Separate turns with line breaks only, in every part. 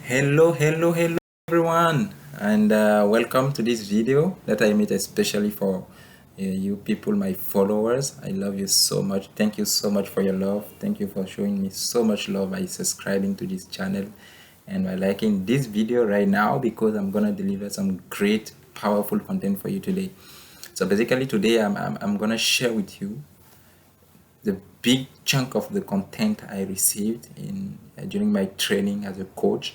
Hello everyone, and welcome to this video that I made especially for you people, my followers. I love you so much. Thank you so much for your love. Thank you for showing me so much love by subscribing to this channel and by liking this video right now, because I'm gonna deliver some great, powerful content for you today. So basically today I'm gonna share with you the big chunk of the content I received in during my training as a coach,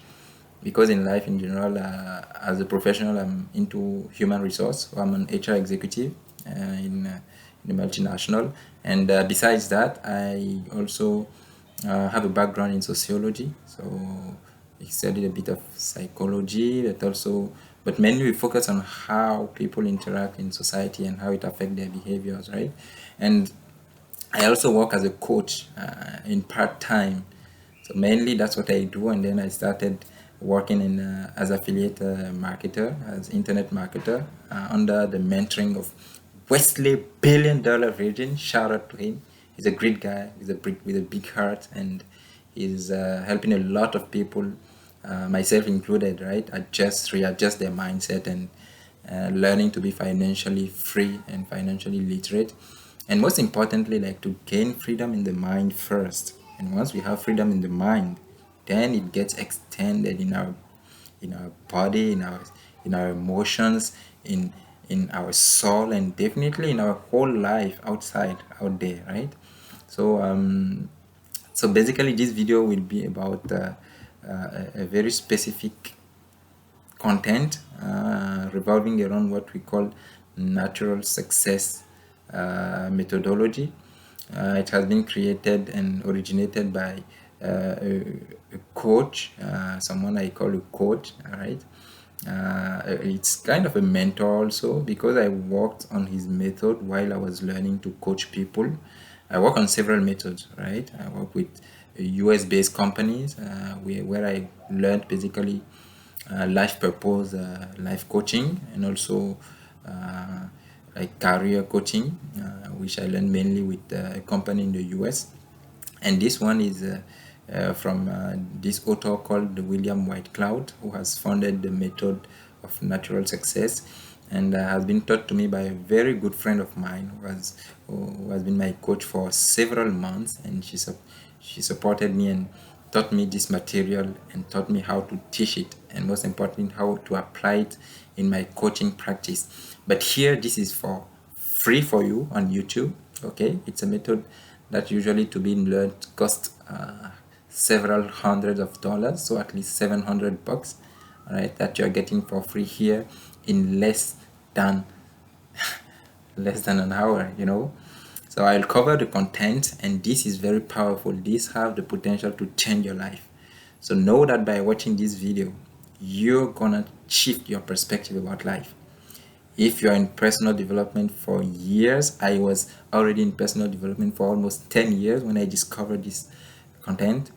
because in life in general, as a professional, I'm into human resource. So I'm an HR executive in a multinational, and besides that, I also have a background in sociology. So I studied a bit of psychology, but mainly we focus on how people interact in society and how it affects their behaviors, right? And I also work as a coach in part-time. So mainly that's what I do. And then I started working in as affiliate marketer, as internet marketer, under the mentoring of Wesley Billion Dollar Virgin. Shout out to him. He's a great guy. He's with a big heart, and he's helping a lot of people, myself included, right? Readjust their mindset and learning to be financially free and financially literate, and most importantly, like, to gain freedom in the mind first. And once we have freedom in the mind, then it gets extended in our body, in our emotions, in our soul, and definitely in our whole life out there, right? So so basically this video will be about a very specific content revolving around what we call natural success methodology. It has been created and originated by a coach, someone I call a coach, all right? It's kind of a mentor also, because I worked on his method while I was learning to coach people. I work on several methods, right? I work with US based companies where I learned basically life purpose, life coaching, and also like career coaching, which I learned mainly with a company in the US. And this one is from this author called William Whitecloud, who has founded the method of natural success, and has been taught to me by a very good friend of mine who has been my coach for several months, and she supported me and taught me this material and taught me how to teach it, and most importantly how to apply it in my coaching practice. But here, this is for free for you on YouTube. Okay, it's a method that usually to be learned cost several hundreds of dollars, so at least $700, all right, that you're getting for free here in than less than an hour, you know. So I'll cover the content, and this is very powerful. These have the potential to change your life. So know that by watching this video, you're gonna shift your perspective about life. If you're in personal development for years, I was already in personal development for almost 10 years when I discovered this content,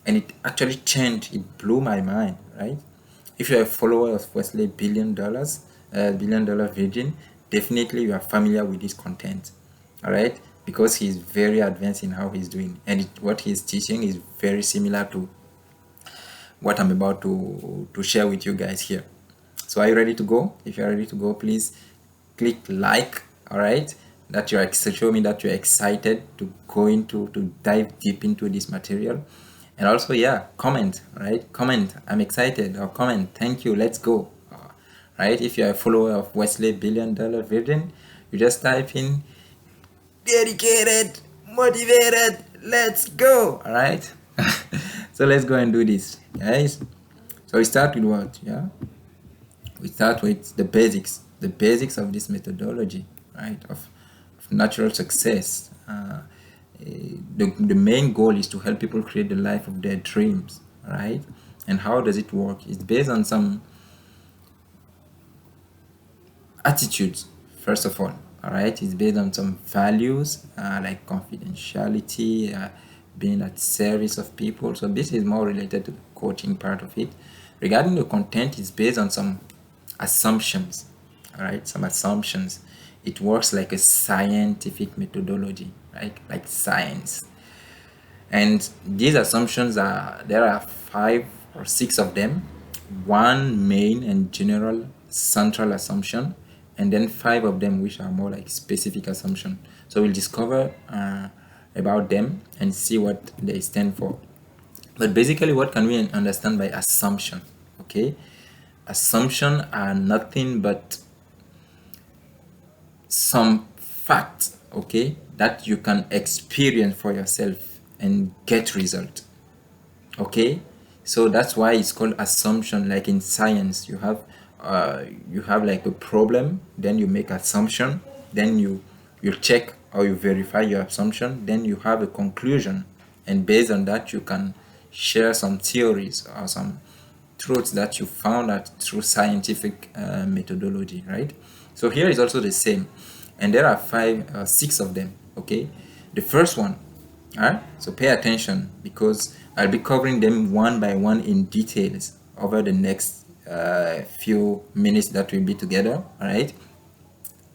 and it actually changed, it blew my mind, right? If you're a follower of Wesley Billion Dollar Virgin, definitely you are familiar with this content, all right? Because he's very advanced in how he's doing, and what he's teaching is very similar to what I'm about to share with you guys here. So are you ready to go? If you're ready to go, please click like, all right? That show me that you're excited to to dive deep into this material. And also, yeah, comment, right? Comment, I'm excited, or comment, thank you, let's go. Right? If you're a follower of Wesley Billion Dollar Virgin, you just type in dedicated, motivated, let's go. All right? So let's go and do this, guys. So we start with what? Yeah, we start with the basics of this methodology, right? Of natural success. The main goal is to help people create the life of their dreams, right? And how does it work? It's based on some attitudes, first of all right? It's based on some values, like confidentiality, being at service of people. So this is more related to the coaching part of it. Regarding the content, it's based on some assumptions, all right? Some assumptions. It works like a scientific methodology, right? Like science. And these assumptions there are five or 6 of them, one main and general central assumption, and then 5 of them which are more like specific assumption. So we'll discover about them and see what they stand for. But basically, what can we understand by assumption? Okay, assumption are nothing but some facts, okay, that you can experience for yourself and get result. Okay, so that's why it's called assumption. Like in science, you have like a problem, then you make assumption, then you check or you verify your assumption, then you have a conclusion, and based on that you can share some theories or some truths that you found out through scientific methodology, right? So here is also the same, and there are 6 of them. Okay, the first one, all right, so pay attention because I'll be covering them one by one in details over the next few minutes that we'll be together. All right,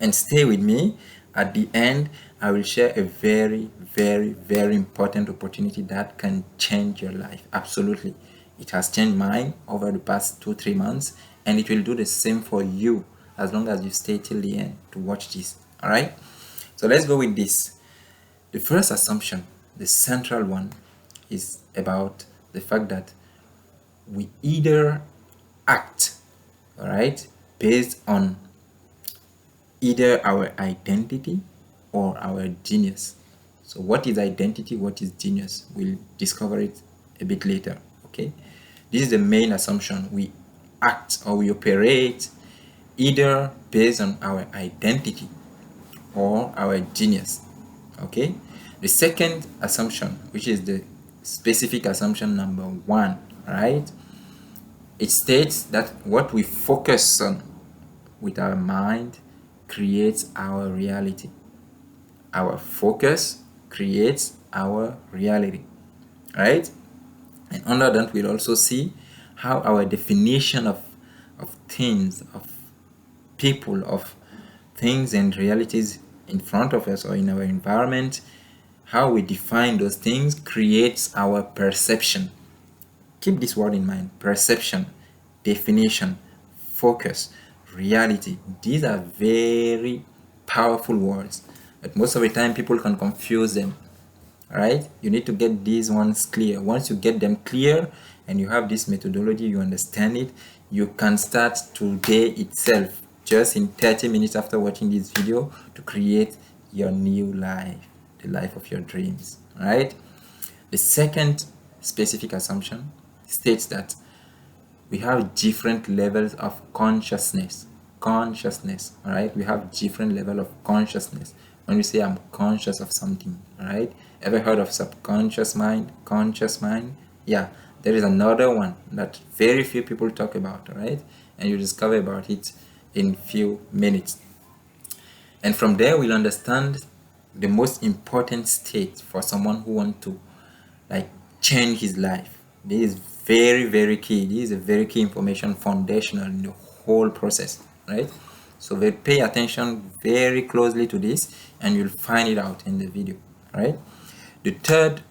and stay with me. At the end, I will share a very, very, very important opportunity that can change your life. Absolutely. It has changed mine over the past 2-3 months, and it will do the same for you as long as you stay till the end to watch this. All right, so let's go with this. The first assumption, the central one, is about the fact that we either act, all right, based on either our identity or our genius. So what is identity, what is genius? We'll discover it a bit later. Okay, this is the main assumption. We act or we operate either based on our identity or our genius. Okay, the second assumption, which is the specific assumption number 1, right, it states that what we focus on with our mind creates our reality. Our focus creates our reality, right? And under that we'll also see how our definition of things, of people, of things and realities in front of us or in our environment, how we define those things creates our perception. Keep this word in mind: perception, definition, focus, reality. These are very powerful words, but most of the time people can confuse them. All right, you need to get these ones clear. Once you get them clear and you have this methodology, you understand it, you can start today itself, just in 30 minutes after watching this video, to create your new life, the life of your dreams. All right, the second specific assumption states that we have different levels of consciousness. All right, we have different level of consciousness. When we say I'm conscious of something, all right, ever heard of subconscious mind, conscious mind? Yeah, there is another one that very few people talk about, all right, and you discover about it in few minutes. And from there we'll understand the most important state for someone who wants to like change his life. This is very, very key. This is a very key information, foundational in the whole process, right? So pay attention very closely to this and you'll find it out in the video. All right, the third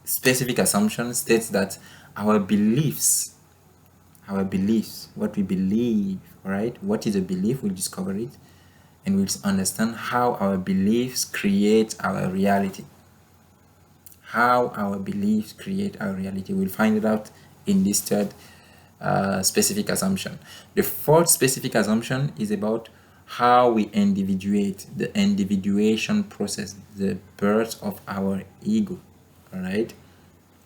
specific assumption states that our beliefs, what we believe, all right, what is a belief, we'll discover it and we'll understand how our beliefs create our reality. How our beliefs create our reality, we'll find it out in this third specific assumption. The fourth specific assumption is about how we individuate, the individuation process, the birth of our ego. All right,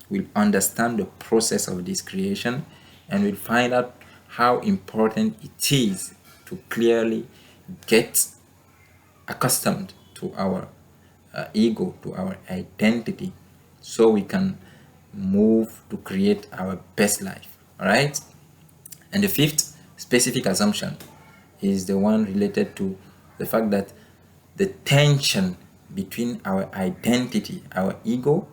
we'll understand the process of this creation and we'll find out how important it is to clearly get accustomed to our ego, to our identity, so we can move to create our best life. All right, and the fifth specific assumption is the one related to the fact that the tension between our identity, our ego,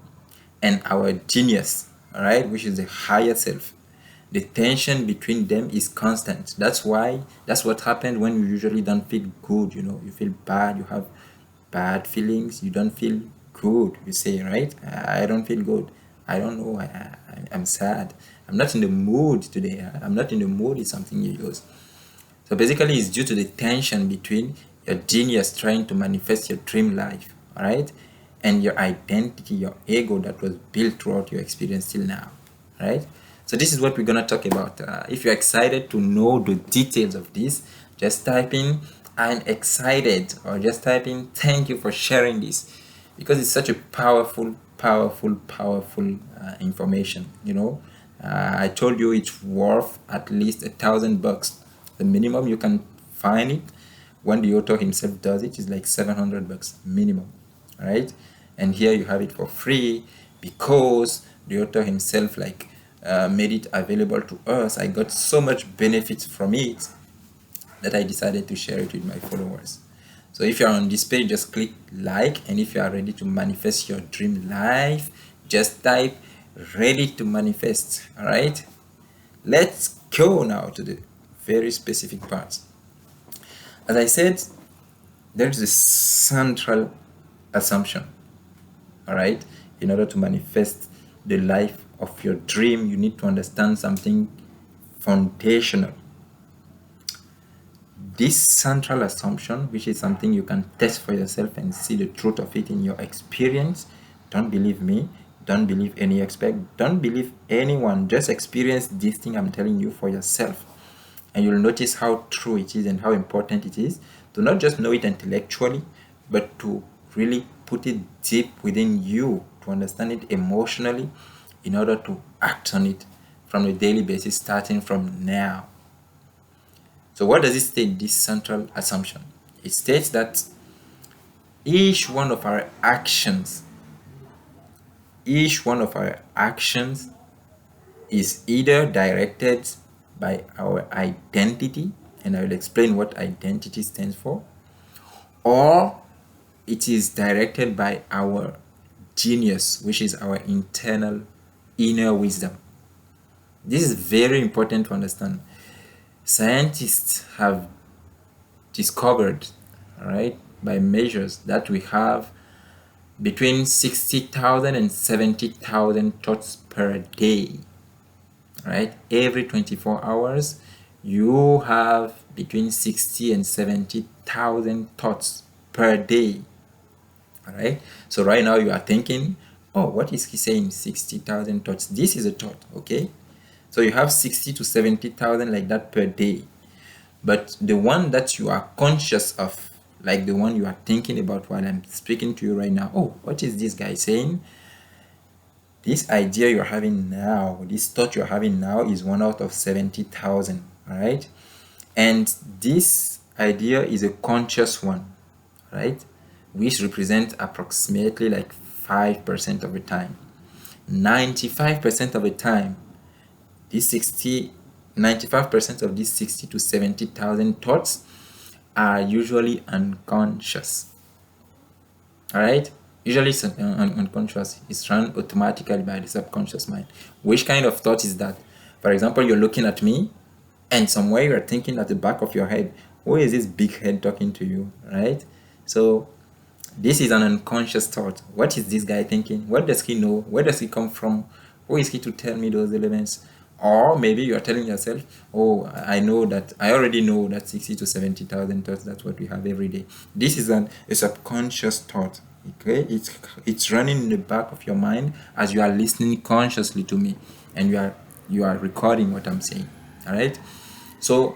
and our genius, all right, which is the higher self, the tension between them is constant. That's what happened when you usually don't feel good. You know, you feel bad, you have bad feelings, you don't feel good, you say, right? I don't feel good, I don't know, I'm sad. I'm not in the mood today. I'm not in the mood is something you use. So basically, it's due to the tension between your genius trying to manifest your dream life, all right, and your identity, your ego that was built throughout your experience till now, right? So this is what we're gonna talk about. If you're excited to know the details of this, just type in "I'm excited" or just type in "Thank you for sharing this," because it's such a powerful, information. I told you it's worth at least $1,000. The minimum you can find it when the author himself does it is like $700 minimum, right? And here you have it for free because the author himself made it available to us. I got so much benefits from it that I decided to share it with my followers. So if you're on this page, just click like, and if you are ready to manifest your dream life, just type "ready to manifest." All right, let's go now to the very specific parts. As I said, there's a central assumption. All right, in order to manifest the life of your dream, you need to understand something foundational. This central assumption, which is something you can test for yourself and see the truth of it in your experience. Don't believe me, don't believe any expert, don't believe anyone, just experience this thing I'm telling you for yourself, and you'll notice how true it is and how important it is to not just know it intellectually, but to really put it deep within you, to understand it emotionally in order to act on it from a daily basis starting from now. So what does it state, this central assumption? It states that each one of our actions is either directed by our identity, and I will explain what identity stands for, or it is directed by our genius, which is our internal inner wisdom. This is very important to understand. Scientists have discovered, right, by measures, that we have between 60,000 and 70,000 thoughts per day, right? Every 24 hours, you have between 60 and 70,000 thoughts per day, all right? So right now you are thinking, oh, what is he saying, 60,000 thoughts? This is a thought, okay? So you have 60 to 70,000 like that per day. But the one that you are conscious of, like the one you are thinking about while I'm speaking to you right now, oh, what is this guy saying? This idea you're having now, this thought you're having now is 1 out of 70,000, all right? And this idea is a conscious one, right? Which represents approximately like 5% of the time. 95% of the time, these 95% of these 60 to 70,000 thoughts are usually unconscious. All right, usually it's unconscious. It's run automatically by the subconscious mind. Which kind of thought is that? For example, you're looking at me, and somewhere you're thinking at the back of your head, who is this big head talking to you, right? So this is an unconscious thought. What is this guy thinking? What does he know? Where does he come from? Who is he to tell me those elements? Or maybe you are telling yourself, oh, I already know that 60 to 70,000 thoughts, that's what we have every day. This is a subconscious thought, okay? It's running in the back of your mind as you are listening consciously to me, and you are recording what I'm saying, all right? So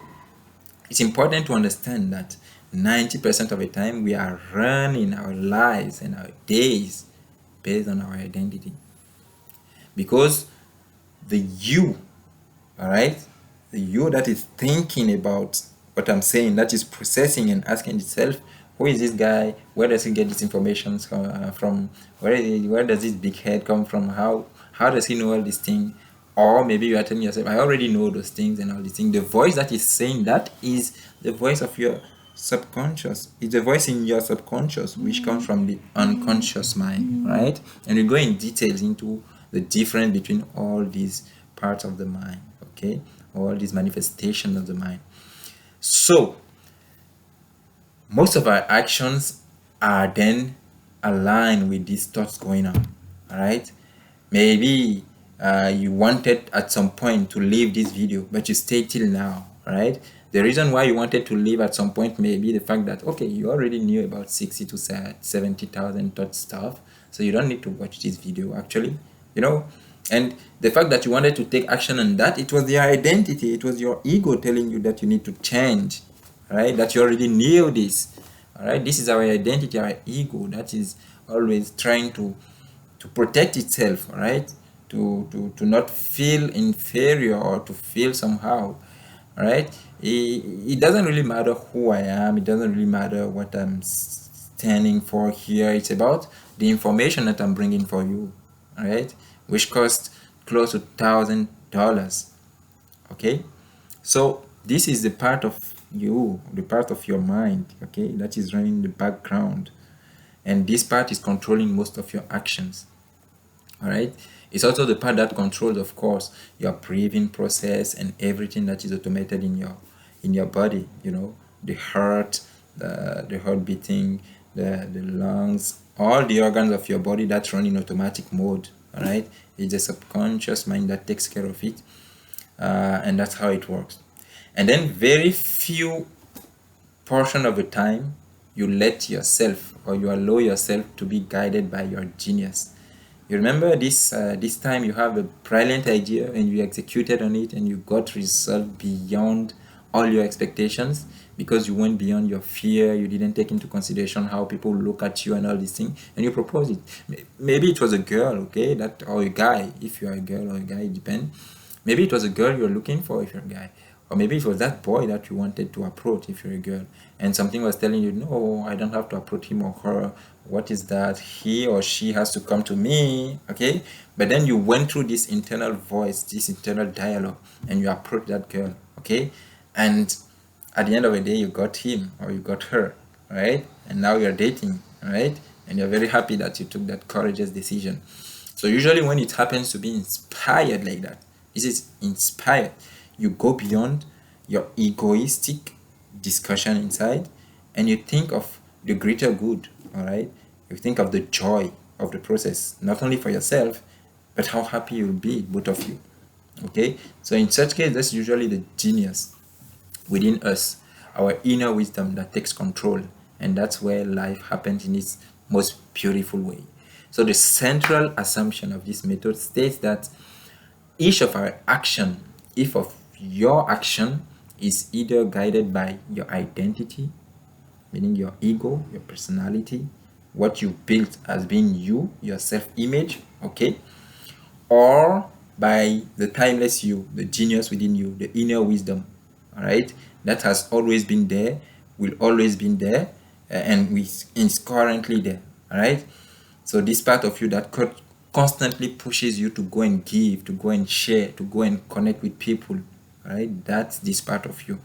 it's important to understand that 90% of the time we are running our lives and our days based on our identity. Because the you, all right, the you that is thinking about what I'm saying, that is processing and asking itself, who is this guy? Where does he get this information from? Where does this big head come from? How does he know all these things? Or maybe you are telling yourself, I already know those things and all these things. The voice that is saying that is the voice of your subconscious. It's a voice in your subconscious, which comes from the unconscious mind, right? And we go in details into the difference between all these parts of the mind, okay? All these manifestations of the mind. So most of our actions are then aligned with these thoughts going on, all right? Maybe you wanted at some point to leave this video, but you stayed till now, right? The reason why you wanted to leave at some point may be the fact that, okay, you already knew about 60 to 70,000 thought stuff, so you don't need to watch this video actually, you know. And the fact that you wanted to take action on that, it was your identity, it was your ego telling you that you need to change, right? That you already knew this, all right? This is our identity, our ego, that is always trying to protect itself, right? To not feel inferior or to feel somehow, right? It doesn't really matter who I am, it doesn't really matter what I'm standing for here. It's about the information that I'm bringing for you, all right, which costs close to $1,000. Okay, so this is the part of you, the part of your mind, okay, that is running in the background, and this part is controlling most of your actions. All right, it's also the part that controls, of course, your breathing process and everything that is automated in your body, you know, the heart, the heart beating, the lungs, all the organs of your body that run in automatic mode. All right, it's the subconscious mind that takes care of it, and that's how it works. And then very few portion of the time you let yourself, or you allow yourself to be guided by your genius. You remember this time you have a brilliant idea and you executed on it and you got result beyond all your expectations, because you went beyond your fear. You didn't take into consideration how people look at you and all these things, and you proposed it. Maybe it was a girl, okay, that, or a guy, if you are a girl or a guy, it depends. Maybe it was a girl you're looking for if you're a guy, or maybe it was that boy that you wanted to approach if you're a girl, and something was telling you, no, I don't have to approach him or her. What is that? He or she has to come to me, okay? But then you went through this internal voice, this internal dialogue, and you approached that girl, okay? And at the end of the day, you got him or you got her, right? And now you're dating, right? And you're very happy that you took that courageous decision. So usually when it happens to be inspired like that, this is inspired, you go beyond your egoistic discussion inside and you think of the greater good, all right? You think of the joy of the process, not only for yourself, but how happy you'll be, both of you, okay? So in such case, that's usually the genius within us, our inner wisdom that takes control, and that's where life happens in its most beautiful way. So the central assumption of this method states that each of our action, if of your action, is either guided by your identity, meaning your ego, your personality, what you built as being you, your self-image, okay, or by the timeless you, the genius within you, the inner wisdom, all right, that has always been there, will always be there, and is currently there, all right. So this part of you that constantly pushes you to go and give, to go and share, to go and connect with people, all right, that's this part of you.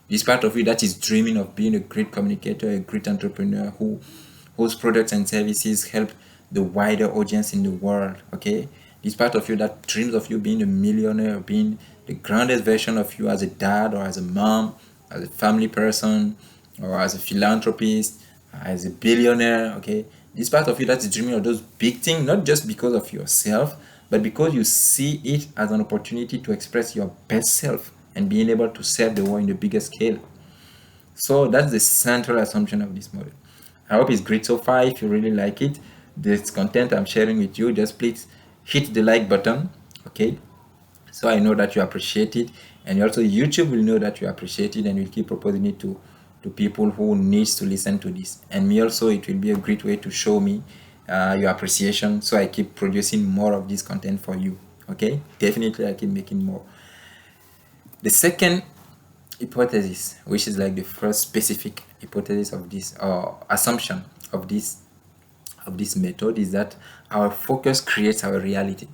This part of you that is dreaming of being a great communicator, a great entrepreneur whose products and services help the wider audience in the world, okay. This part of you that dreams of you being a millionaire, being the grandest version of you as a dad or as a mom, as a family person, or as a philanthropist, as a billionaire, okay. This part of you that is dreaming of those big things, not just because of yourself, but because you see it as an opportunity to express your best self and being able to serve the world in the bigger scale. So that's the central assumption of this model. I hope it's great so far. If you really like it, this content I'm sharing with you, just please hit the like button, okay, so I know that you appreciate it, and also YouTube will know that you appreciate it and will keep proposing it to people who needs to listen to this. And me also, it will be a great way to show me your appreciation, so I keep producing more of this content for you, okay. Definitely I keep making more. The second hypothesis, which is like the first specific hypothesis of this, or assumption of this method, is that our focus creates our reality,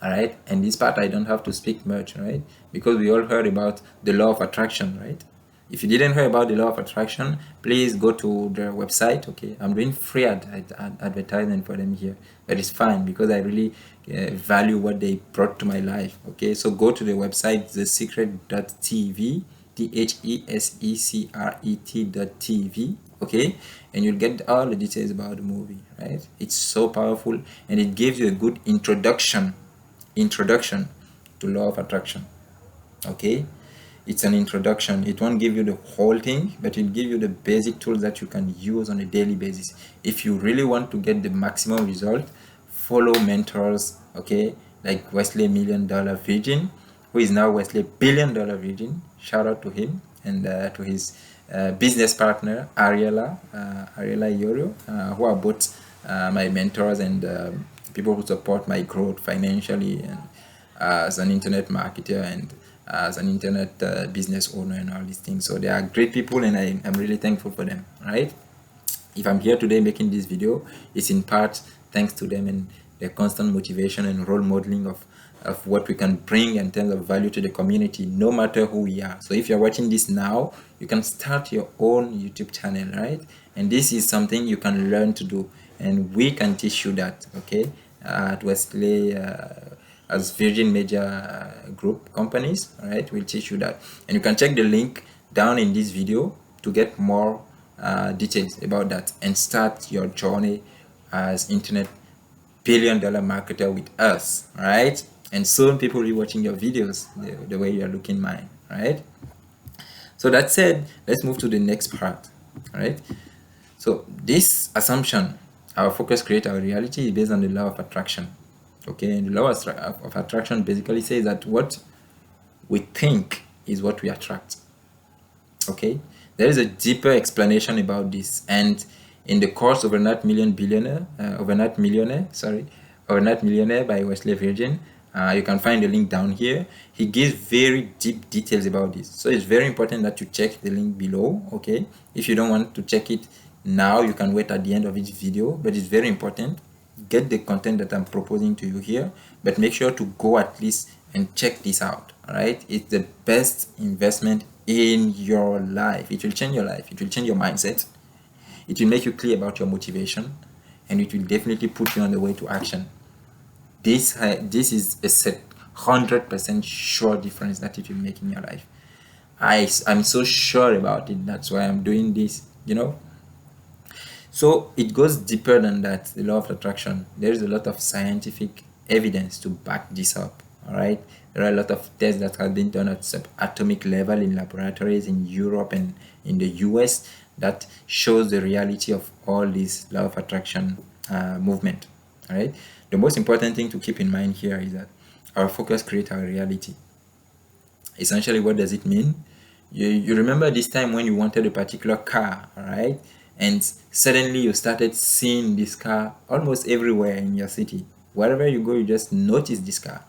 all right. And this part I don't have to speak much, right, because we all heard about the law of attraction, right? If you didn't hear about the law of attraction, please go to their website, okay. I'm doing free advertisement for them here, but it's fine because I really value what they brought to my life, okay. So go to the website, thesecret.tv, thesecret.tv, okay, and you'll get all the details about the movie, right? It's so powerful and it gives you a good introduction introduction to law of attraction. Okay, it's an introduction. It won't give you the whole thing, but it'll give you the basic tools that you can use on a daily basis. If you really want to get the maximum result, follow mentors, okay, like Wesley Million Dollar Virgin, who is now Wesley Billion Dollar Virgin. Shout out to him and to his business partner Ariela Yoro, who are both my mentors and people who support my growth financially and as an internet marketer and as an internet business owner and all these things. So they are great people, and I'm really thankful for them, right? If I'm here today making this video, it's in part thanks to them and their constant motivation and role modeling of what we can bring in terms of value to the community, no matter who we are. So if you're watching this now, you can start your own YouTube channel, right? And this is something you can learn to do, and we can teach you that, okay? At Wesley, as Virgin Media Group companies, right? We'll teach you that. And you can check the link down in this video to get more details about that and start your journey as internet billion-dollar marketer with us, right? And soon people will be watching your videos the way you're looking mine, right? So that said, let's move to the next part, right? So this assumption, our focus creates our reality, is based on the law of attraction. Okay, and the law of attraction basically says that what we think is what we attract. Okay, there is a deeper explanation about this, and in the course Overnight Millionaire by Wesley Virgin, you can find the link down here. He gives very deep details about this, so it's very important that you check the link below. Okay, if you don't want to check it now, you can wait at the end of each video, but it's very important. Get the content that I'm proposing to you here, but make sure to go at least and check this out. All right, it's the best investment in your life. It will change your life. It will change your mindset. It will make you clear about your motivation, and it will definitely put you on the way to action. This is a 100% sure difference that it will make in your life. I'm so sure about it. That's why I'm doing this, you know. So it goes deeper than that, the law of attraction. There is a lot of scientific evidence to back this up, all right? There are a lot of tests that have been done at subatomic level in laboratories in Europe and in the US that shows the reality of all this law of attraction movement, all right? The most important thing to keep in mind here is that our focus creates our reality. Essentially, what does it mean? You remember this time when you wanted a particular car, all right? And suddenly you started seeing this car almost everywhere in your city. Wherever you go, you just notice this car.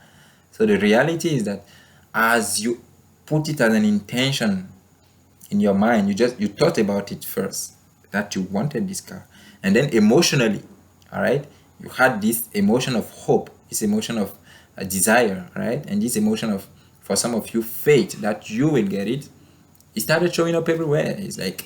So the reality is that as you put it as an intention in your mind, you thought about it first, that you wanted this car. And then emotionally, all right, you had this emotion of hope, this emotion of a desire, right? And this emotion of, for some of you, faith that you will get it. It started showing up everywhere. It's like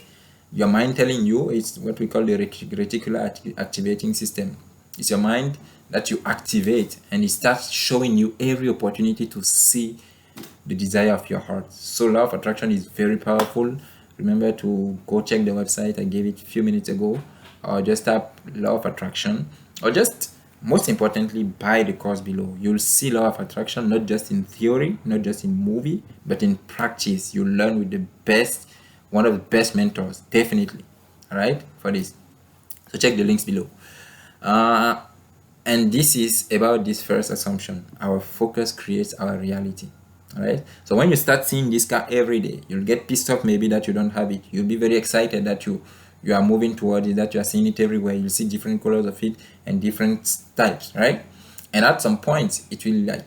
your mind telling you. It's what we call the reticular activating system. It's your mind that you activate, and it starts showing you every opportunity to see the desire of your heart. So law of attraction is very powerful. Remember to go check the website. I gave it a few minutes ago, or just tap law of attraction, or just most importantly buy the course below. You'll see law of attraction not just in theory, not just in movie, but in practice. You'll learn with the best, one of the best mentors, definitely, all right, for this. So check the links below. And this is about this first assumption. Our focus creates our reality, all right? So when you start seeing this car every day, you'll get pissed off maybe that you don't have it. You'll be very excited that you are moving towards it, that you are seeing it everywhere. You'll see different colors of it and different types, right? And at some point, it will like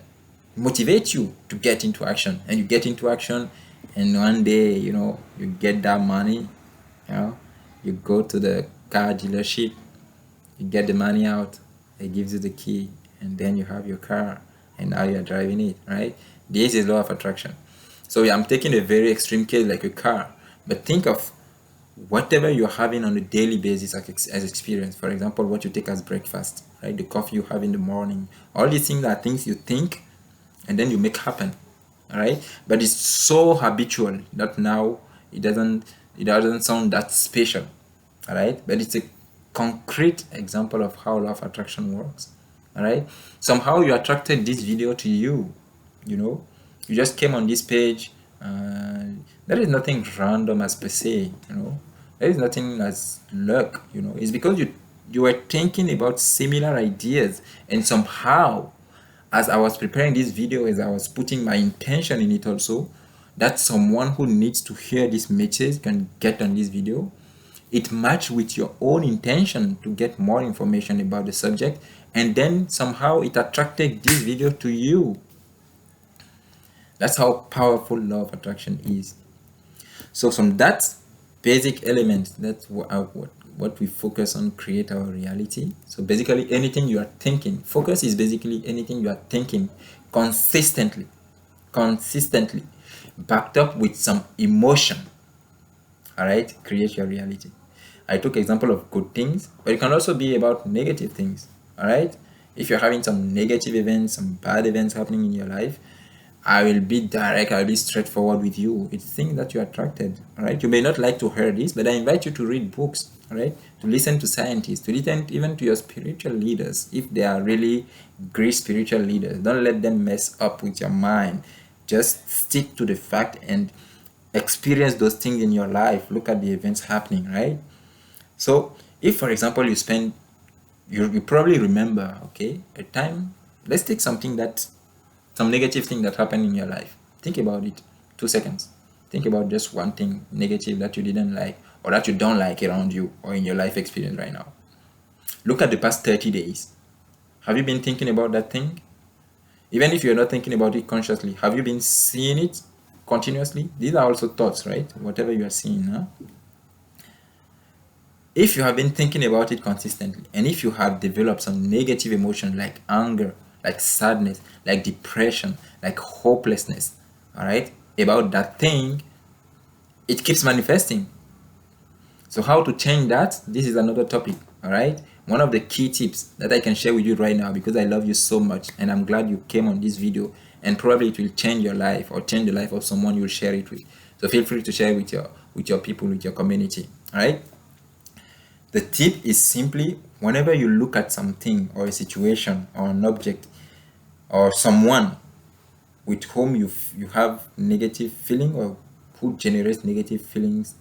motivate you to get into action, and you get into action, and one day, you know, you get that money, you know, you go to the car dealership, you get the money out, they gives you the key, and then you have your car, and now you're driving it, right? This is law of attraction. So I'm taking a very extreme case like a car, but think of whatever you're having on a daily basis as experience. For example, what you take as breakfast, right? The coffee you have in the morning. All these things are things you think and then you make happen, all right? But it's so habitual that now it doesn't sound that special, all right? But it's a concrete example of how law of attraction works, All right, somehow you attracted this video to you. You know, you just came on this page. There is nothing random as per se. You know, there is nothing as luck. You know, it's because you were thinking about similar ideas, and somehow, as I was preparing this video, as I was putting my intention in it also, that someone who needs to hear this message can get on this video. It matched with your own intention to get more information about the subject, and then somehow it attracted this video to you. That's how powerful law of attraction is. So from that basic element, that's what we focus on, create our reality. So basically anything you are thinking, focus is basically anything you are thinking consistently, backed up with some emotion. All right, create your reality. I took example of good things, but it can also be about negative things. All right, if you're having some negative events, some bad events happening in your life, I will be direct, I'll be straightforward with you. It's things that you attracted. All right, you may not like to hear this, but I invite you to read books. All right, to listen to scientists, to listen even to your spiritual leaders if they are really great spiritual leaders. Don't let them mess up with your mind. Just stick to the fact and experience those things in your life. Look at the events happening, right? So if, for example, you probably remember, okay, a time, let's take some negative thing that happened in your life. Think about it. 2 seconds. Think about just one thing negative that you didn't like or that you don't like around you or in your life experience right now. Look at the past 30 days. Have you been thinking about that thing? Even if you're not thinking about it consciously, have you been seeing it continuously? These are also thoughts, right? Whatever you are seeing, huh? If you have been thinking about it consistently, and if you have developed some negative emotion like anger, like sadness, like depression, like hopelessness, all right, about that thing, it keeps manifesting. So how to change that? This is another topic, all right? One of the key tips that I can share with you right now, because I love you so much and I'm glad you came on this video, and probably it will change your life or change the life of someone you'll share it with. So feel free to share with your people, with your community, all right? The tip is simply, whenever you look at something or a situation or an object or someone with whom you have negative feeling or who generates negative feelings,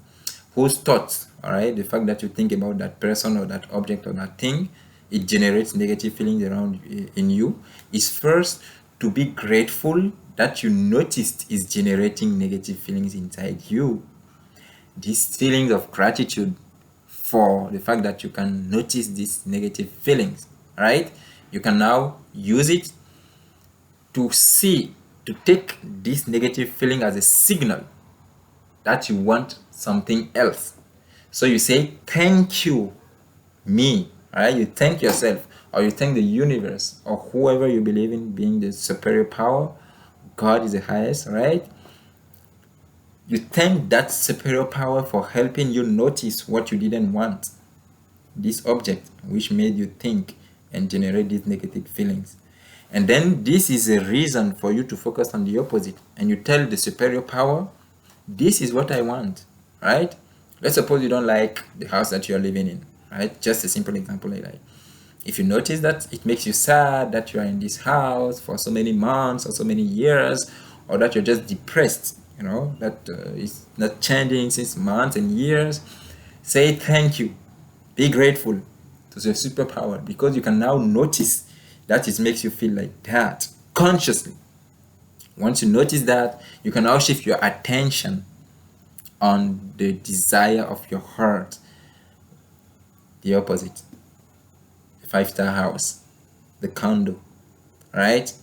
whose thoughts, all right, the fact that you think about that person or that object or that thing, it generates negative feelings around in you, is first to be grateful that you noticed is generating negative feelings inside you. These feelings of gratitude for the fact that you can notice these negative feelings, right? You can now use it to take this negative feeling as a signal that you want something else. So you say, thank you, me, right? You thank yourself, or you thank the universe, or whoever you believe in being the superior power. God is the highest, right? You thank that superior power for helping you notice what you didn't want, this object which made you think and generate these negative feelings. And then this is a reason for you to focus on the opposite, and you tell the superior power, this is what I want, right? Let's suppose you don't like the house that you're living in, right? Just a simple example like that. If you notice that it makes you sad that you are in this house for so many months or so many years, or that you're just depressed, you know, that it's not changing since months and years, say thank you. Be grateful to the superpower, because you can now notice that it makes you feel like that consciously. Once you notice that, you can now shift your attention on the desire of your heart, the opposite, the 5-star house, the condo, right?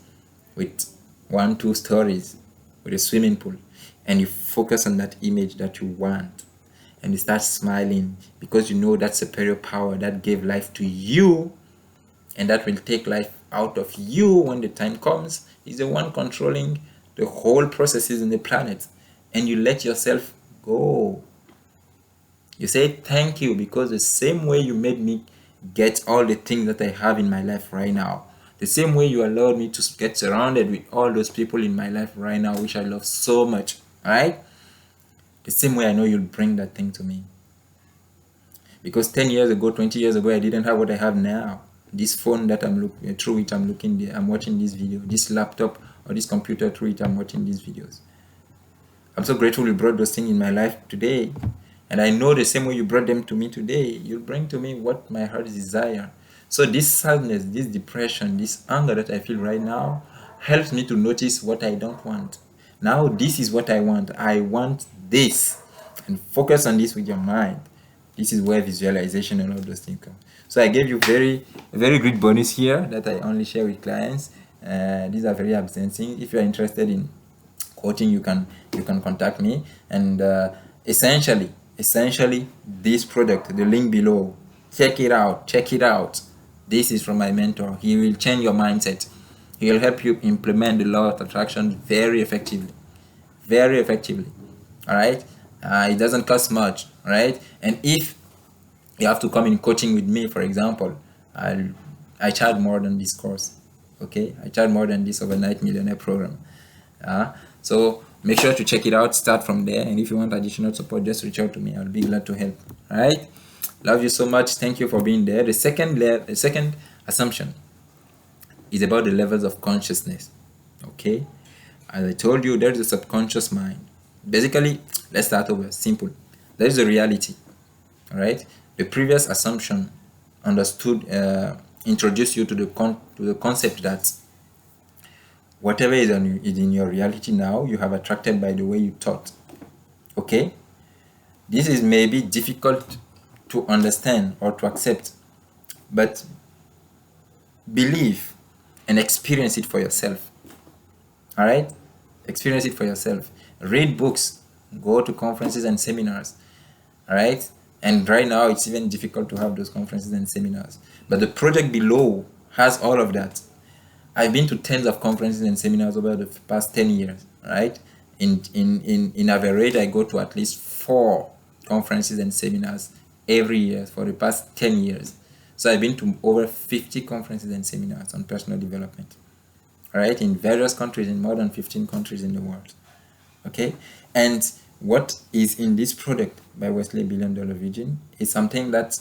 With 1-2 stories, with a swimming pool, and you focus on that image that you want, and you start smiling because you know that superior power that gave life to you and that will take life out of you when the time comes is the one controlling the whole processes in the planet. And you let yourself go. You say thank you, because the same way you made me get all the things that I have in my life right now, the same way you allowed me to get surrounded with all those people in my life right now which I love so much, right? The same way I know you'll bring that thing to me. Because 10 years ago, 20 years ago, I didn't have what I have now. this phone that I'm looking through it, I'm watching this video, this laptop or this computer through it, I'm watching these videos. I'm so grateful you brought those things in my life today. And I know the same way you brought them to me today, you'll bring to me what my heart desires. So this sadness, this depression, this anger that I feel right now helps me to notice what I don't want. Now this is what I want. I want this. And focus on this with your mind. This is where visualization and all those things come. So I gave you very great bonus here that I only share with clients. These are very absent things. If you are interested in coaching, you can contact me. And essentially this product, the link below, check it out. This is from my mentor. He will change your mindset. He will help you implement the law of attraction very effectively. All right. It doesn't cost much. All right. And if you have to come in coaching with me, for example, I charge more than this course. Okay, I charge more than this Overnight Millionaire program. So make sure to check it out. Start from there. And if you want additional support, just reach out to me. I'll be glad to help. All right. Love you so much. Thank you for being there. The second assumption is about the levels of consciousness. Okay. As I told you, there's a subconscious mind. Basically, let's start over. Simple. There is a reality. All right. The previous assumption introduced you to the concept that whatever is in your reality now, you have attracted by the way you thought. Okay. This is maybe difficult to understand or to accept, but believe and experience it for yourself. All right. Experience it for yourself. Read books, go to conferences and seminars. All right. And right now it's even difficult to have those conferences and seminars, but the project below has all of that. I've been to tens of conferences and seminars over the past 10 years. Right. In average, I go to at least 4 conferences and seminars every year for the past 10 years. So I've been to over 50 conferences and seminars on personal development. All right, in various countries, in more than 15 countries in the world. Okay, and what is in this product by Wesley Million Dollar Virgin is something that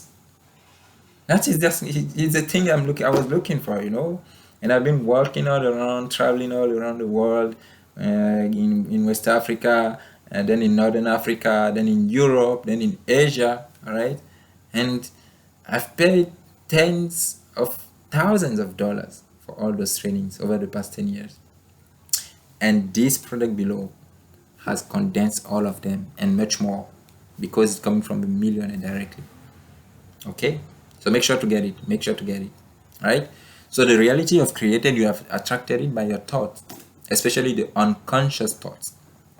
is just it's the thing I was looking for, and I've been walking all around, traveling all around the world, in West Africa, and then in Northern Africa, then in Europe, then in Asia. All right, and I've paid tens of thousands of dollars for all those trainings over the past 10 years. And this product below has condensed all of them and much more, because it's coming from a millionaire directly. Okay, so make sure to get it. All right. So the reality of created, you have attracted it by your thoughts, especially the unconscious thoughts.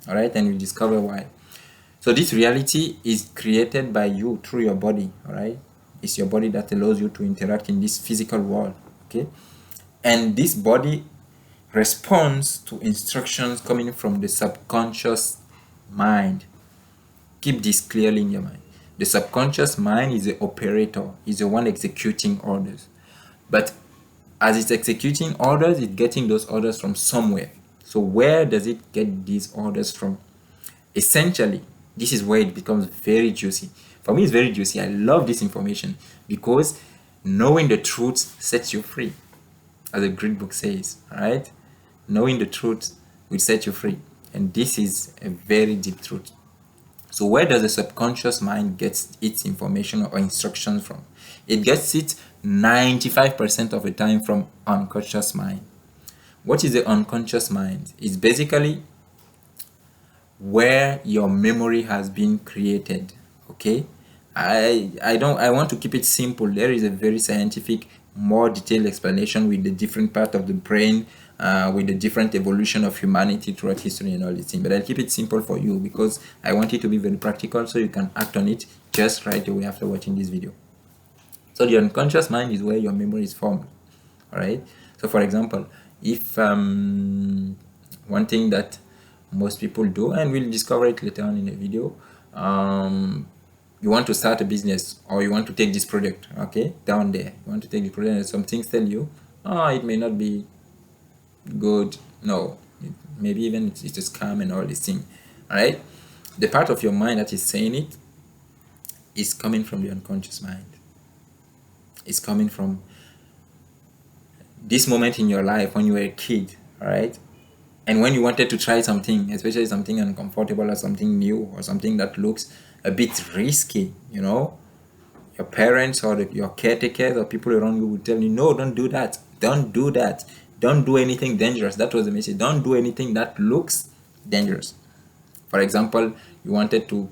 All right, and we discover why. So this reality is created by you through your body. All right, it's your body that allows you to interact in this physical world. Okay, and this body responds to instructions coming from the subconscious mind. Keep this clearly in your mind. The subconscious mind is the operator, is the one executing orders. But as it's executing orders, it's getting those orders from somewhere. So where does it get these orders from? Essentially, this is where it becomes very juicy. For me, it's very juicy. I love this information because knowing the truth sets you free, as a great book says. All right, knowing the truth will set you free, and this is a very deep truth. So where does the subconscious mind get its information or instructions from? It gets it 95% of the time from unconscious mind. What is the unconscious mind? It's basically where your memory has been created. Okay, I want to keep it simple. There is a very scientific, more detailed explanation with the different part of the brain, with the different evolution of humanity throughout history and all these things. But I'll keep it simple for you because I want it to be very practical, so you can act on it just right away after watching this video. So the unconscious mind is where your memory is formed. All right. So for example, if one thing that most people do, and we'll discover it later on in the video, you want to start a business or you want to take this product, okay, down there, you want to take the product, and some things tell you, it may not be good, no, maybe even it's a scam and all these things. All right, the part of your mind that is saying it is coming from the unconscious mind. It's coming from this moment in your life when you were a kid, all right? And when you wanted to try something, especially something uncomfortable or something new or something that looks a bit risky, your parents or your caretakers or people around you would tell you, no, don't do that. Don't do that. Don't do anything dangerous. That was the message. Don't do anything that looks dangerous. For example, you wanted to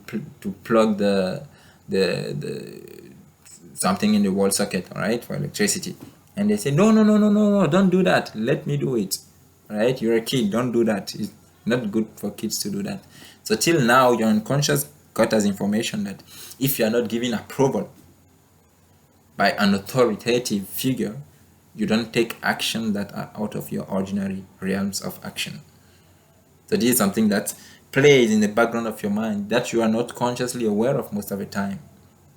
plug the something in the wall socket, all right, for electricity, and they say, no, no, no, no, no, no, don't do that. Let me do it. All right, you're a kid. Don't do that. It's not good for kids to do that. So till now, your unconscious got us information that if you are not giving approval by an authoritative figure, you don't take action that are out of your ordinary realms of action. So this is something that plays in the background of your mind that you are not consciously aware of most of the time.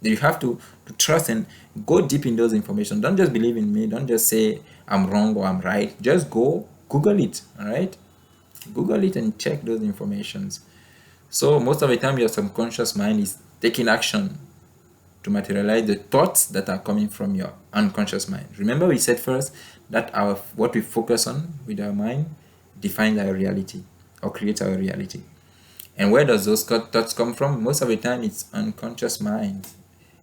You have to trust and go deep in those information. Don't just believe in me. Don't just say I'm wrong or I'm right. Just go Google it, all right? Google it and check those informations. So most of the time, your subconscious mind is taking action to materialize the thoughts that are coming from your unconscious mind. Remember, we said first that what we focus on with our mind defines our reality or creates our reality. And where does those thoughts come from? Most of the time, it's unconscious mind.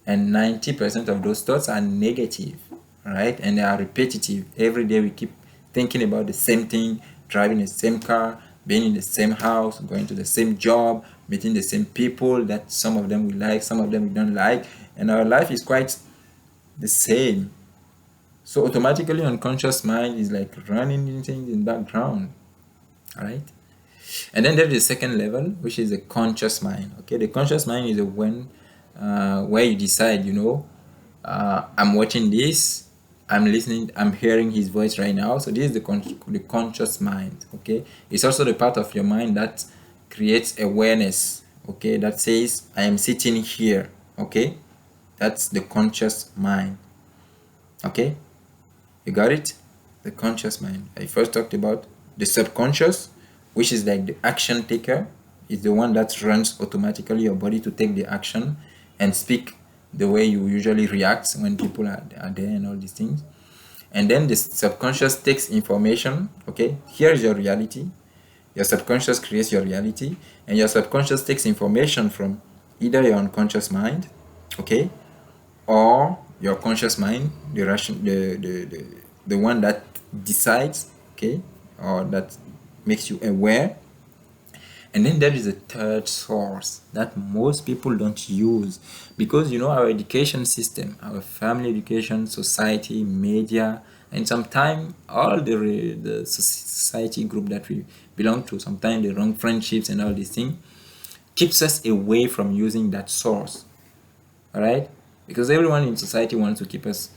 And 90% of those thoughts are negative, right? And they are repetitive. Every day we keep thinking about the same thing, driving the same car, being in the same house, going to the same job, meeting the same people that some of them we like, some of them we don't like. And our life is quite the same. So automatically unconscious mind is like running things in background, all right? And then there's the second level, which is the conscious mind. Okay, the conscious mind is where you decide, I'm watching this, I'm listening, I'm hearing his voice right now. So this is the conscious mind. Okay, it's also the part of your mind that creates awareness. Okay, that says I am sitting here. Okay, that's the conscious mind. Okay, you got it? The conscious mind. I first talked about the subconscious, which is like the action taker. Is the one that runs automatically your body to take the action and speak the way you usually react when people are there and all these things. And then the subconscious takes information. Okay, here's your reality. Your subconscious creates your reality, and your subconscious takes information from either your unconscious mind, okay, or your conscious mind, the one that decides, okay, or that makes you aware. And then there is a third source that most people don't use, because our education system, our family education, society, media, and sometimes all the society group that we belong to, sometimes the wrong friendships and all these things, keeps us away from using that source. All right, because everyone in society wants to keep us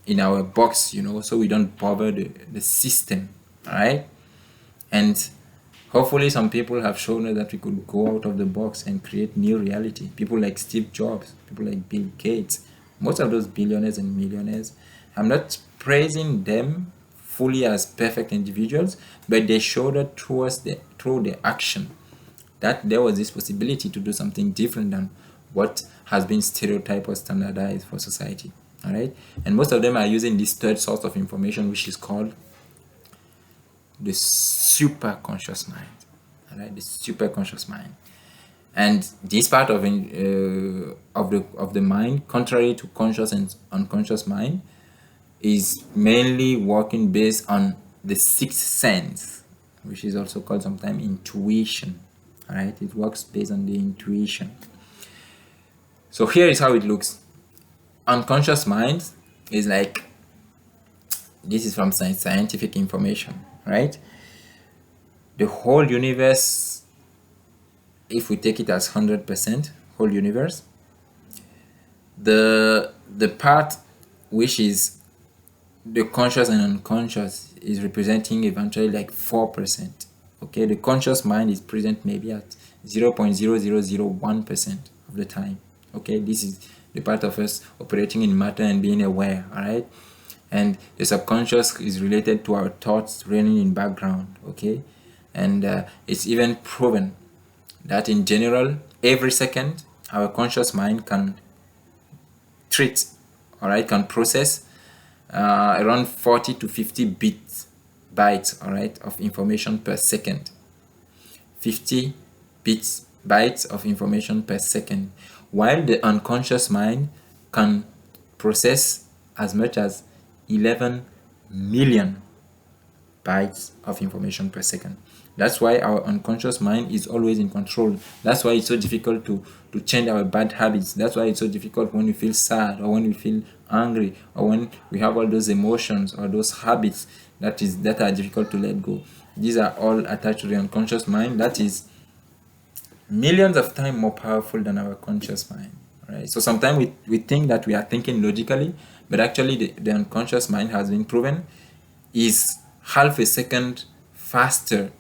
in our box, so we don't bother the system. All right, and hopefully some people have shown us that we could go out of the box and create new reality. People like Steve Jobs, people like Bill Gates, most of those billionaires and millionaires. I'm not praising them fully as perfect individuals, but they showed that through their action that there was this possibility to do something different than what has been stereotyped or standardized for society. All right, and most of them are using this third source of information, which is called the super conscious mind. All right, the super conscious mind. And this part of the mind, contrary to conscious and unconscious mind, is mainly working based on the sixth sense, which is also called sometimes intuition. All right, it works based on the intuition. So here is how it looks. Unconscious mind is like, this is from scientific information, right? The whole universe, if we take it as 100%, whole universe, the part which is the conscious and unconscious is representing eventually like 4%. Okay, the conscious mind is present maybe at 0.0001% of the time. Okay, this is the part of us operating in matter and being aware. All right, and the subconscious is related to our thoughts running in background. Okay, and it's even proven that in general, every second, our conscious mind can treat, all right, can process around 40 to 50 bytes, all right, of information per second. 50 bytes of information per second, while the unconscious mind can process as much as 11 million bytes of information per second. That's why our unconscious mind is always in control. That's why it's so difficult to change our bad habits. That's why it's so difficult when we feel sad, or when we feel angry, or when we have all those emotions or those habits that are difficult to let go. These are all attached to the unconscious mind that is millions of times more powerful than our conscious mind. Right? So sometimes we think that we are thinking logically, but actually the unconscious mind has been proven is half a second faster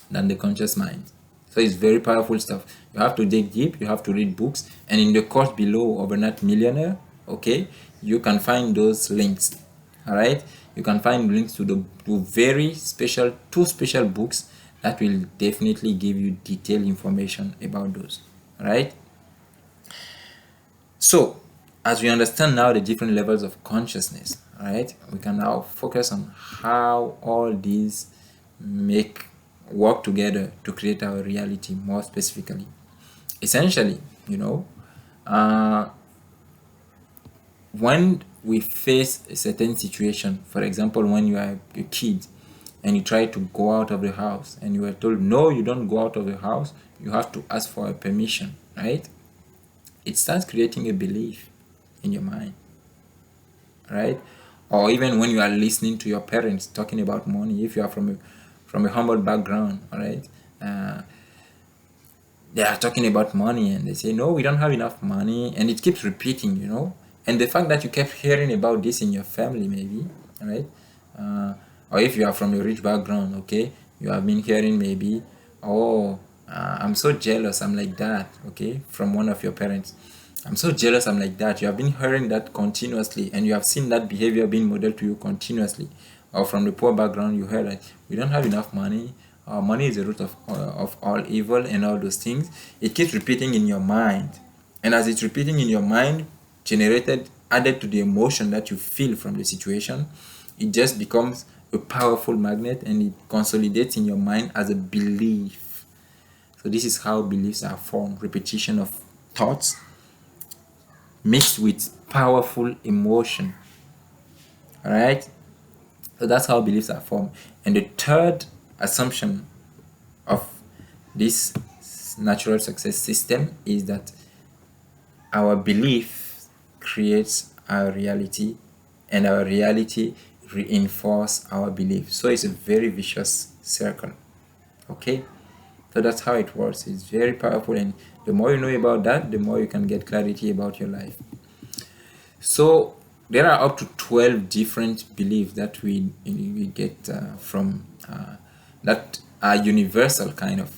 than the conscious mind. So it's very powerful stuff. You have to dig deep, you have to read books, and in the course below, Overnight Millionaire, okay, you can find those links. All right, you can find links to the two special books that will definitely give you detailed information about those. All right. So as we understand now the different levels of consciousness, all right, we can now focus on how all these work together to create our reality more specifically. Essentially, when we face a certain situation, for example, when you are a kid and you try to go out of the house and you are told, no, you don't go out of the house, you have to ask for a permission, right? It starts creating a belief in your mind, right? Or even when you are listening to your parents talking about money, if you are from a humble background, all right, they are talking about money and they say, no, we don't have enough money, and it keeps repeating, and the fact that you kept hearing about this in your family, maybe, all right, or if you are from a rich background, okay, you have been hearing maybe, oh, I'm so jealous, I'm like that, okay, from one of your parents. I'm so jealous, I'm like that. You have been hearing that continuously, and you have seen that behavior being modeled to you continuously. Or from the poor background, you heard that we don't have enough money. Money is the root of all evil, and all those things. It keeps repeating in your mind, and as it's repeating in your mind, added to the emotion that you feel from the situation, it just becomes a powerful magnet, and it consolidates in your mind as a belief. So this is how beliefs are formed: repetition of thoughts mixed with powerful emotion. All right, so that's how beliefs are formed. And the third assumption of this natural success system is that our belief creates our reality, and our reality reinforces our belief. So it's a very vicious circle. Okay, so that's how it works. It's very powerful, and the more you know about that, the more you can get clarity about your life. So there are up to 12 different beliefs that we get from that are universal kind of.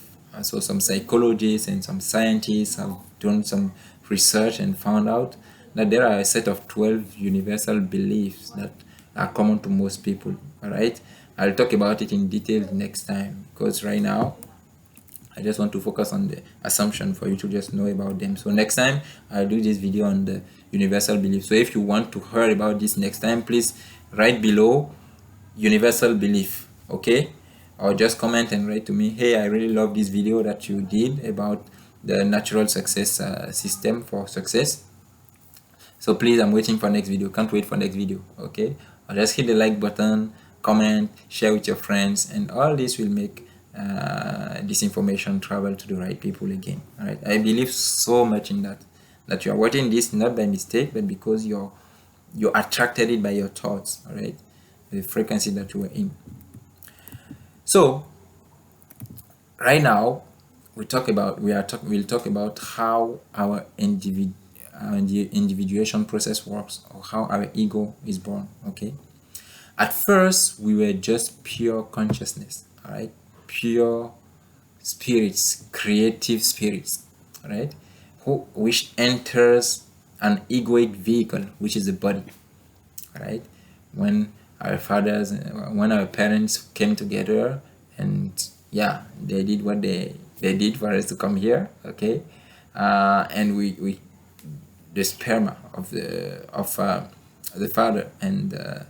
So some psychologists and some scientists have done some research and found out that there are a set of 12 universal beliefs that are common to most people. All right, I'll talk about it in detail next time, because right now I just want to focus on the assumption for you to just know about them. So next time I'll do this video on the universal belief. So if you want to hear about this next time, please write below universal belief, okay? Or just comment and write to me, hey, I really love this video that you did about the natural success system for success. So please, I'm waiting for next video. Can't wait for next video, okay? Or just hit the like button, comment, share with your friends, and all this will make this information travel to the right people again. All right, I believe so much in that you are watching this not by mistake, but because you attracted it by your thoughts. All right, the frequency that you were in. So right now we'll talk about how our individuation process works, or how our ego is born. Okay, at first we were just pure consciousness, all right, pure spirits, creative spirits, right, which enters an egoic vehicle, which is the body, right? When our parents came together, and yeah, they did what they did for us to come here, okay, and we the sperma of the father and the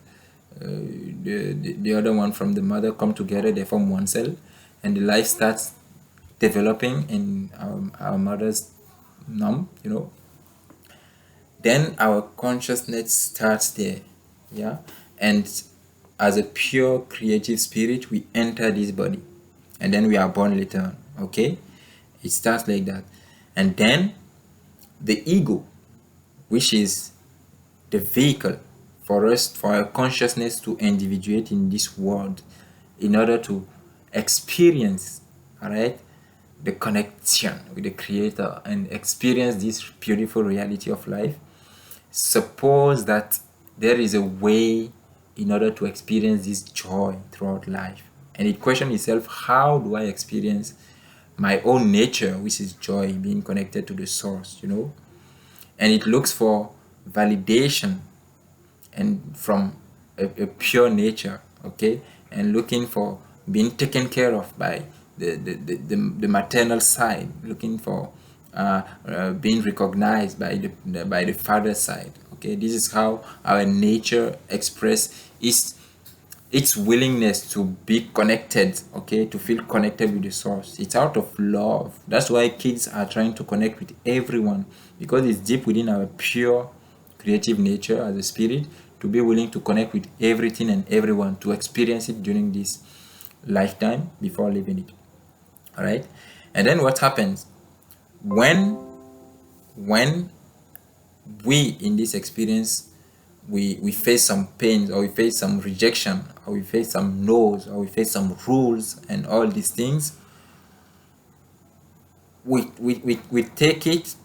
other one from the mother come together, they form one cell, and the life starts developing in our mother's womb, then our consciousness starts there. Yeah. And as a pure creative spirit, we enter this body, and then we are born later on. Okay, it starts like that. And then the ego, which is the vehicle for us, for our consciousness to individuate in this world in order to experience, all right, the connection with the creator and experience this beautiful reality of life. Suppose that there is a way in order to experience this joy throughout life, and it questions itself, how do I experience my own nature, which is joy, being connected to the source, and it looks for validation and from a pure nature, okay, and looking for being taken care of by the maternal side, looking for being recognized by the father side. Okay, this is how our nature express its willingness to be connected, okay, to feel connected with the source. It's out of love. That's why kids are trying to connect with everyone, because it's deep within our pure creative nature as a spirit to be willing to connect with everything and everyone, to experience it during this lifetime before leaving it. All right. And then what happens when we in this experience, we face some pains, or we face some rejection, or we face some no's, or we face some rules and all these things, we take it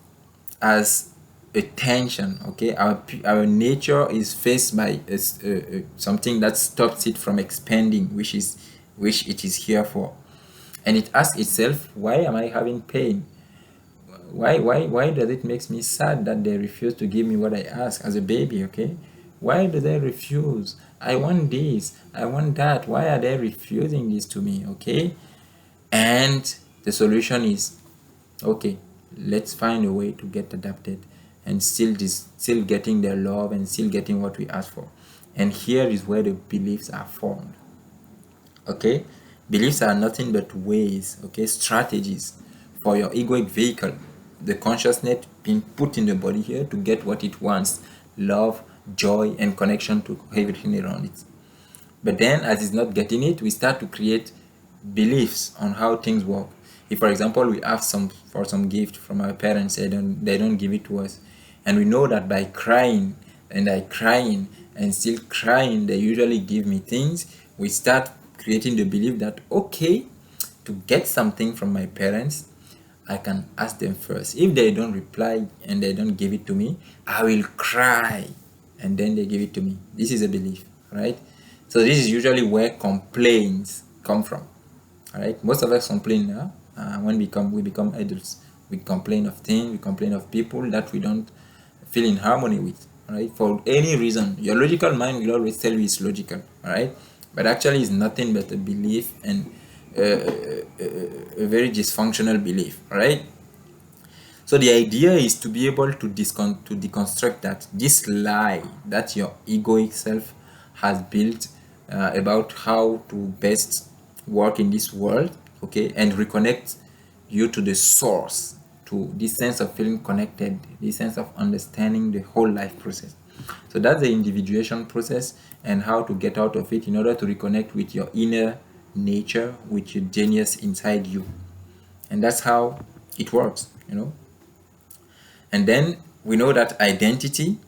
as a tension. Okay, our nature is faced by something that stops it from expanding, which it is here for. And it asks itself, why am I having pain? Why does it makes me sad that they refuse to give me what I ask as a baby? Okay, why do they refuse? I want this, I want that. Why are they refusing this to me? Okay, and the solution is, okay, let's find a way to get adapted and still getting their love and still getting what we ask for. And here is where the beliefs are formed. Okay, beliefs are nothing but ways, okay, strategies for your egoic vehicle, the consciousness being put in the body here to get what it wants: love, joy, and connection to everything around it. But then, as it's not getting it, we start to create beliefs on how things work. If, for example, we ask for some gift from our parents, they don't give it to us, and we know that by crying and still crying, they usually give me things. We start creating the belief that, okay, to get something from my parents, I can ask them first. If they don't reply and they don't give it to me, I will cry, and then they give it to me. This is a belief, right? So this is usually where complaints come from. All right, most of us complain when we become adults. We complain of things, we complain of people that we don't feel in harmony with. All right, for any reason. Your logical mind will always tell you it's logical. All right, but actually it's nothing but a belief, and a very dysfunctional belief. All right. So the idea is to be able to deconstruct that this lie that your egoic self has built about how to best work in this world, okay, and reconnect you to the source, to this sense of feeling connected, this sense of understanding the whole life process. So that's the individuation process, and how to get out of it in order to reconnect with your inner nature, with your genius inside you. And that's how it works. And then we know that identity,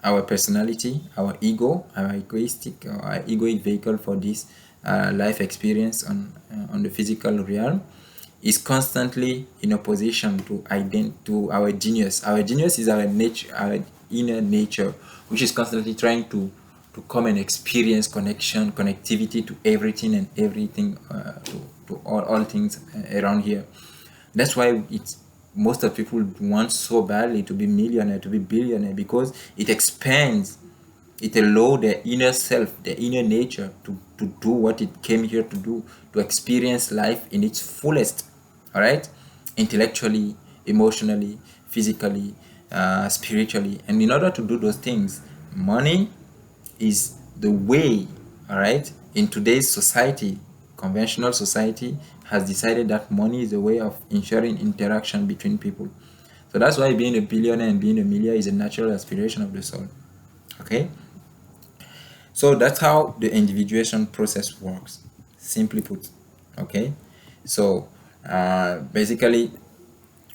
our personality, our ego, our egoic vehicle for this life experience on the physical realm, is constantly in opposition to our genius. Our genius is our nature, our inner nature, which is constantly trying to come and experience connectivity to everything, to all things around here. That's why most of people want so badly to be millionaire, to be billionaire, because it expands, it allows their inner self, their inner nature to do what it came here to do, to experience life in its fullest. All right, intellectually, emotionally, physically, spiritually. And in order to do those things, Money is the way, all right? In today's society, conventional society has decided that money is a way of ensuring interaction between people. So that's why being a billionaire and being a millionaire is a natural aspiration of the soul. Okay? So that's how the individuation process works, simply put. Okay? So basically,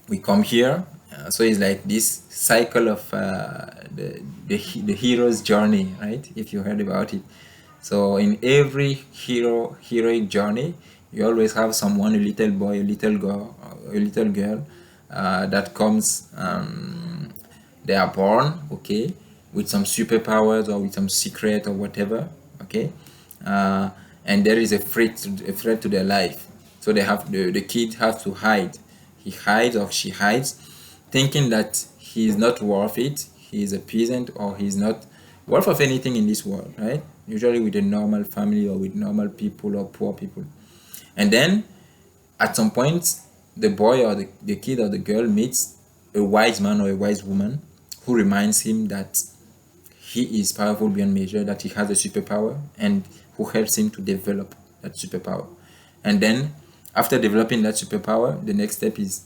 we come here. So it's like this cycle of the hero's journey, right? If you heard about it. So in every heroic journey, you always have someone, a little boy, a little girl that comes. They are born, okay, with some superpowers or with some secret or whatever, okay, and there is a threat to their life. So they have the kid has to hide. He hides or she hides, thinking that he is not worth it. He is a peasant or he is not worth of anything in this world, right? Usually with a normal family or with normal people or poor people. And then at some point, the boy or the kid or the girl meets a wise man or a wise woman who reminds him that he is powerful beyond measure, that he has a superpower, and who helps him to develop that superpower. And then, after developing that superpower, the next step is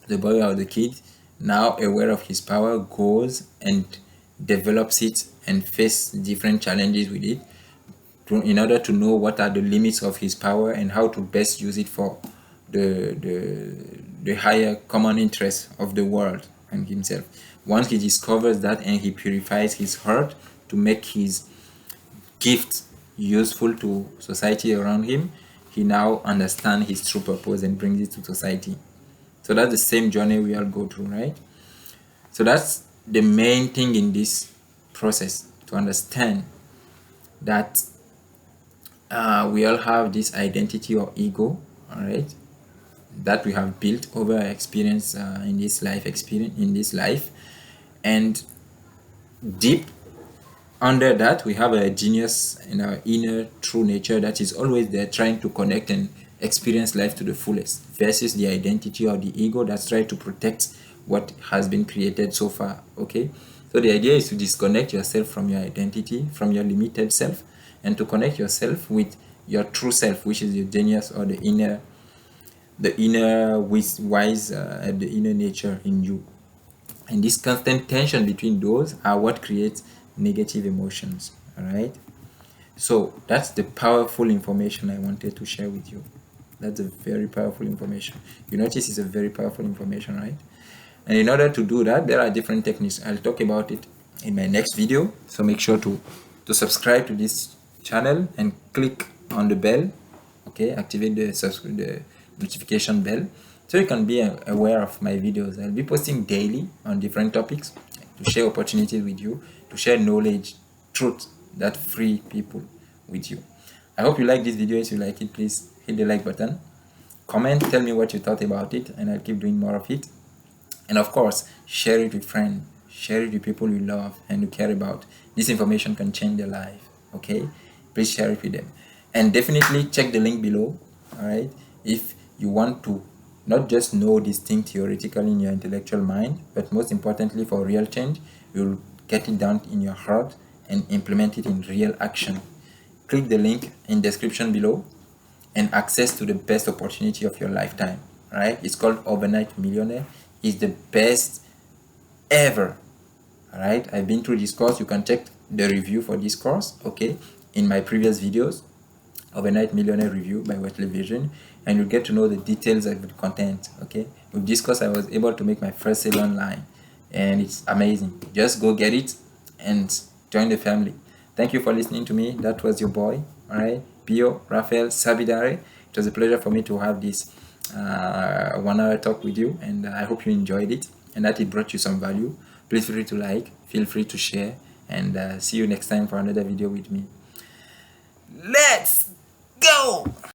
the boy or the kid, now aware of his power, goes and develops it and face different challenges with it in order to know what are the limits of his power and how to best use it for the higher common interest of the world and himself. Once he discovers that and he purifies his heart to make his gift useful to society around him, he now understands his true purpose and brings it to society. So that's the same journey we all go through, right? So that's the main thing in this process, to understand that we all have this identity or ego, all right, that we have built over our experience in this life, and deep under that we have a genius in our inner true nature that is always there trying to connect and experience life to the fullest, versus the identity or the ego that's trying to protect what has been created so far. Okay, so the idea is to disconnect yourself from your identity, from your limited self, and to connect yourself with your true self, which is your genius or the inner wise the inner nature in you. And this constant tension between those are what creates negative emotions. All right, so that's the powerful information I wanted to share with you. That's a very powerful information. You notice it's a very powerful information, right? And in order to do that, there are different techniques. I'll talk about it in my next video. So make sure to subscribe to this channel and click on the bell. Okay, activate the notification bell so you can be aware of my videos. I'll be posting daily on different topics to share opportunities with you, to share knowledge, truth that free people with you. I hope you like this video. If you like it, please hit the like button, comment, tell me what you thought about it, and I'll keep doing more of it. And of course, share it with friends, share it with people you love and you care about. This information can change their life. Okay, please share it with them, and definitely check the link below. All right, if you want to not just know this thing theoretically in your intellectual mind, but most importantly for real change, you'll get it down in your heart and implement it in real action. Click the link in description below and access to the best opportunity of your lifetime. All right, it's called Overnight Millionaire. It's the best ever. All right, I've been through this course. You can check the review for this course, okay, in my previous videos, Overnight Millionaire review by Wesley Virgin, and you'll get to know the details of the content. Okay, with this course I was able to make my first sale online, and it's amazing. Just go get it and join the family. Thank you for listening to me. That was your boy, all right, Pio Rafael Sabidare. It was a pleasure for me to have this 1 hour talk with you, and I hope you enjoyed it and that it brought you some value. Please feel free to like, feel free to share, and see you next time for another video with me. Let's go!